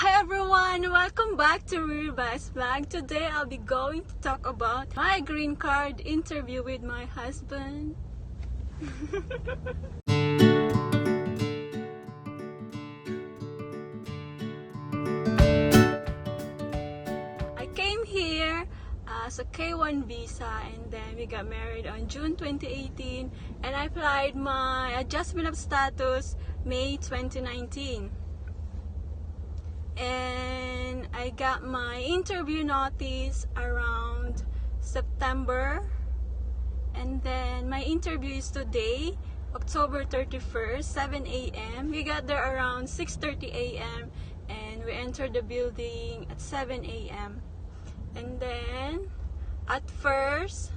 Hi everyone! Welcome back to River's Vlog. Today I'll be going to talk about my green card interview with my husband. I came here as a K1 visa and then we got married on June 2018 and I applied my adjustment of status May 2019. And I got my interview notice around September, and then my interview is today, October 31st, 7 a.m. We got there around 6:30 a.m. and we entered the building at 7 a.m. and then at first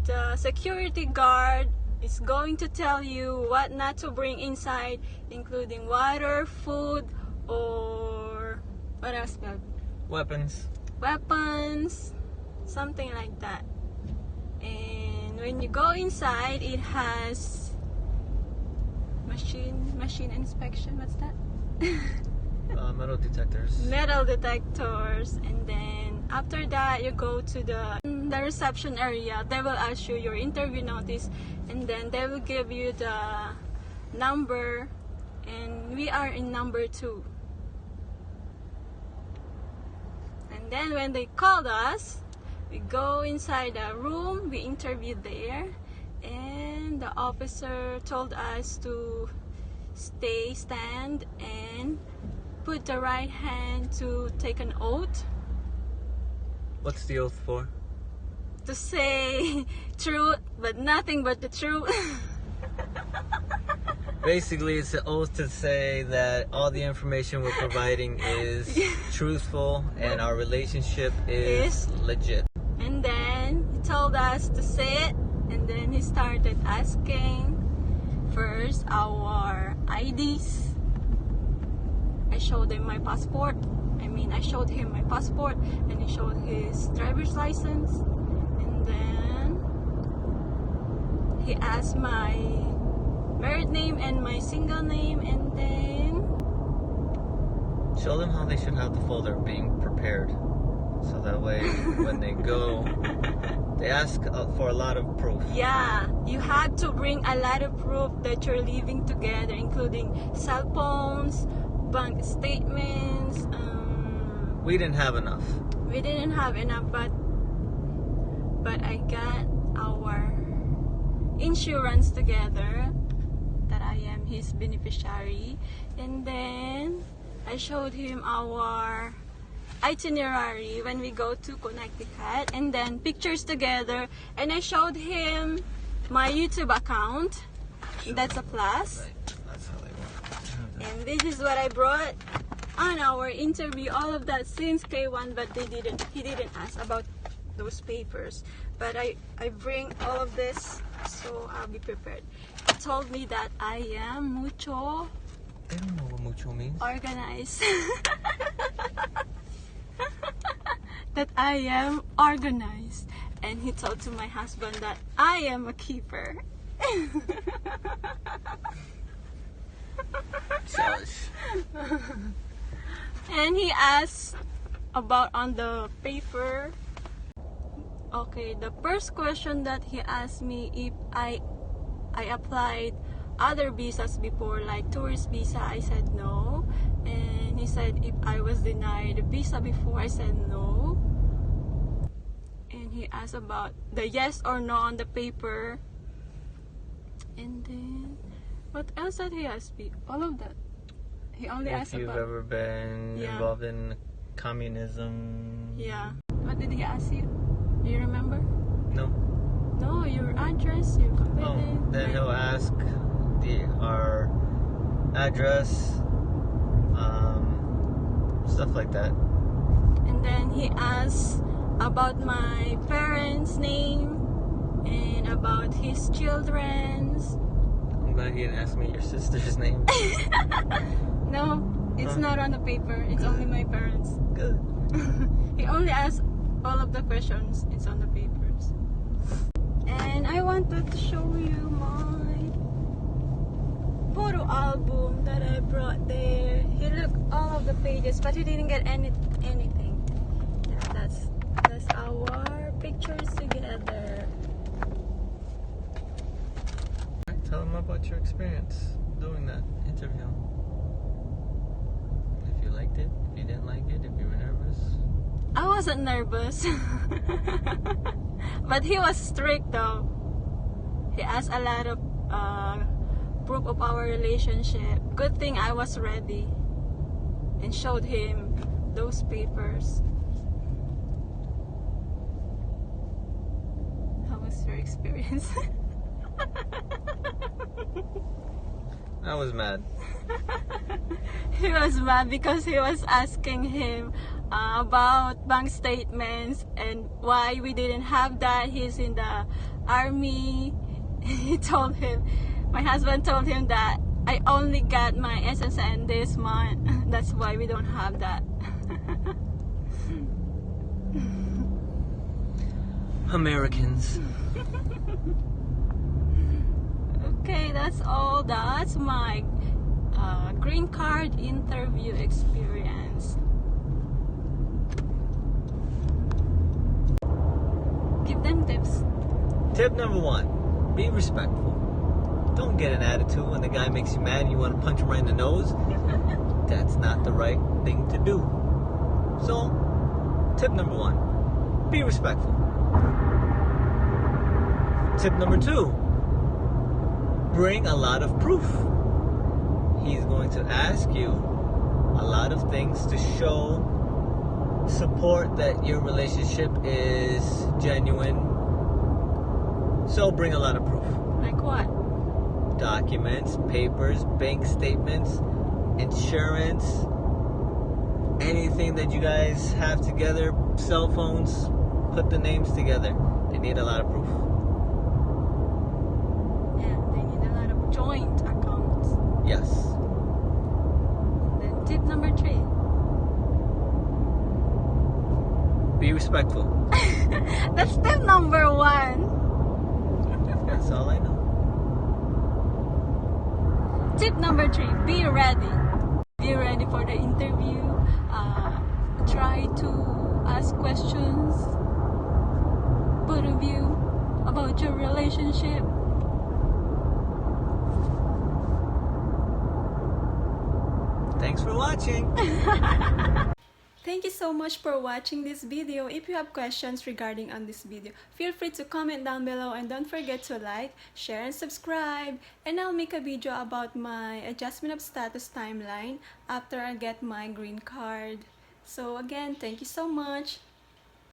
the security guard is going to tell you what not to bring inside, including water, food, or what else? Weapons, something like that. And when you go inside, it has machine inspection. What's that? Metal detectors. Metal detectors. And then after that, you go to the reception area. They will ask you your interview notice, and then they will give you the number. And we are in number 2. And then when they called us, we go inside the room, we interviewed there, and the officer told us to stand and put the right hand to take an oath. What's the oath for? To say truth, but nothing but the truth. Basically, it's an oath to say that all the information we're providing is truthful and our relationship is legit. And then he told us to say it, and then he started asking first our IDs. I showed him my passport. I showed him my passport, and he showed his driver's license. And then he asked my married name and my single name, and then show them how they should have the folder being prepared, so that way when they go, they ask for a lot of proof. Yeah, you have to bring a lot of proof that you're living together, including cell phones, bank statements. We didn't have enough. But I got our insurance together, that I am his beneficiary. And then I showed him our itinerary when we go to Connecticut, and then pictures together, and I showed him my YouTube account. That's a plus. Right. That's how they work. And this is what I brought on our interview. All of that since K1, but he didn't ask about those papers. But I bring all of this, so I'll be prepared. He told me that I am mucho. They don't know what mucho means. Organized. That I am organized. And he told to my husband that I am a keeper. Selfish. And he asked about on the paper. Okay, the first question that he asked me if I applied other visas before, like tourist visa. I said no. And he said if I was denied a visa before. I said no. And he asked about the yes or no on the paper. And then what else did he ask me? All of that. He only asked if you've about ever been involved in communism. Yeah. What did he ask you? Do you remember? No. No, your address, your company. Oh, then he'll ask our address, stuff like that. And then he asked about my parents' name and about his children's. I'm glad he didn't ask me your sister's name. No, it's not on the paper. It's only my parents. Good. He only asked all of the questions. It's on the papers. And I wanted to show you my photo album that I brought there. He look all of the the pages, but he didn't get anything. Yeah, that's our pictures together. Tell them about your experience doing that interview. If you liked it, if you didn't like it, if you were nervous. I wasn't nervous. But he was strict though. He asked a lot of proof of our relationship. Good thing I was ready and showed him those papers. How was your experience? I was mad. He was mad because he was asking him about bank statements and why we didn't have that. He's in the army. He told him, my husband told him that I only got my SSN this month. That's why we don't have that. Americans. Okay, that's all. That's my green card interview experience. Give them tips. Tip number 1, be respectful. Don't get an attitude when the guy makes you mad and you want to punch him right in the nose. That's not the right thing to do. So, tip number 1, be respectful. Tip number 2, bring a lot of proof. He's going to ask you a lot of things to show support that your relationship is genuine. So bring a lot of proof. Like what? Documents, papers, bank statements, insurance, anything that you guys have together, cell phones, put the names together. They need a lot of proof. Yeah, they need a lot of joint accounts. Yes. Then tip number 3. Be respectful. That's tip number 1. That's all I know. Tip number 3, be ready. Be ready for the interview. Try to ask questions, both of you, about your relationship. Thanks for watching. Thank you so much for watching this video. If you have questions regarding on this video, feel free to comment down below and don't forget to like, share, and subscribe. And I'll make a video about my adjustment of status timeline after I get my green card. So again, thank you so much.